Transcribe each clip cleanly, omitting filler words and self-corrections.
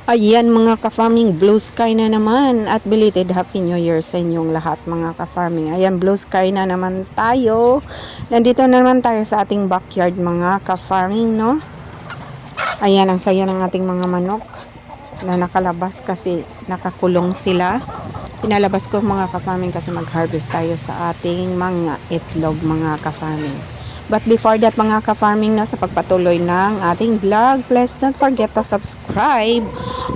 Ayan mga ka-farming, blue sky na naman at belated Happy New Year sa inyong lahat mga ka-farming. Ayan, blue sky na naman tayo. Nandito na naman tayo sa ating backyard mga ka-farming, no? Ayan, ang saya ng ating mga manok na nakalabas kasi nakakulong sila. Pinalabas ko mga ka-farming kasi mag-harvest tayo sa ating mga itlog mga ka-farming. But before that mga ka-farming, na sa pagpatuloy ng ating vlog, please don't forget to subscribe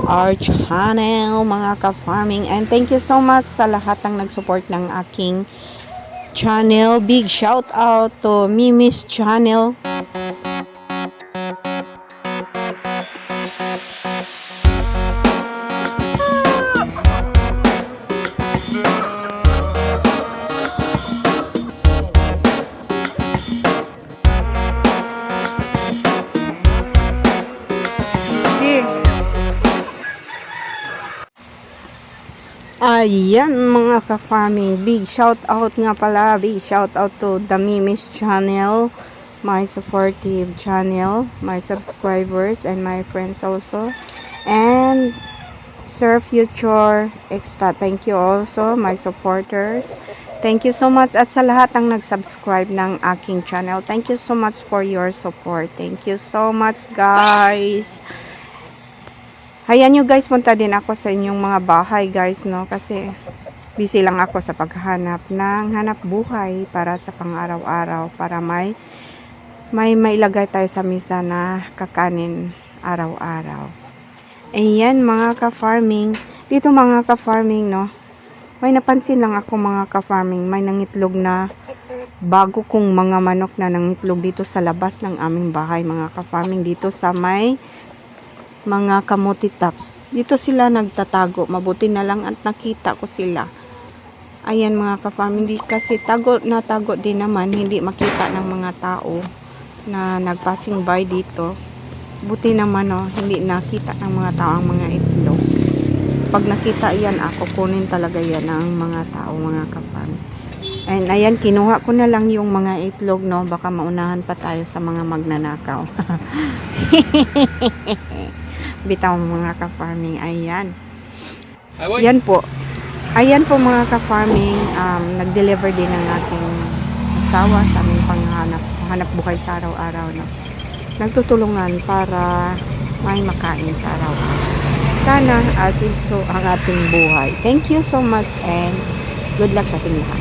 our channel mga ka-farming, and thank you so much sa lahat ng nag-support ng aking channel. Big shout out to Mimi's channel. Ayan mga ka-farming, big shout out nga pala, big shout out to the Mimi's channel, my supportive channel, my subscribers and my friends also, and Sir Future Expat. Thank you also my supporters. Thank you so much, at sa lahat ng nag-subscribe ng aking channel, thank you so much for your support. Thank you so much guys. Hayaan nyo guys, punta din ako sa inyong mga bahay guys, no? Kasi busy lang ako sa paghahanap ng hanap buhay para sa pang-araw-araw, para may mailagay tayo sa misa na kakanin araw-araw. Ayan mga ka-farming, dito mga ka-farming, no? May napansin lang ako mga ka-farming, may nangitlog na bago kong mga manok na nangitlog dito sa labas ng aming bahay mga ka-farming, dito sa may mga kamuti tops. Dito sila nagtatago. Mabuti na lang at nakita ko sila. Ayan mga ka-farming, kasi tago din naman, hindi makita ng mga tao na nagpassing by dito. Buti naman, no, hindi nakita ng mga tao ang mga itlog. Pag nakita yan, ako kunin talaga yan ng mga tao mga ka-farming. And ayan, kinuha ko na lang yung mga itlog, no, baka maunahan pa tayo sa mga magnanakaw. Bitaw mga ka-farming. Ayan. Yan po. Ayan po mga ka-farming, nag-deliver din ng aking asawa sa aming hanap buhay sa araw-araw, no? Nagtutulungan para may makain sa araw-araw. Sana ito ang ating buhay. Thank you so much and good luck sa ating lahat.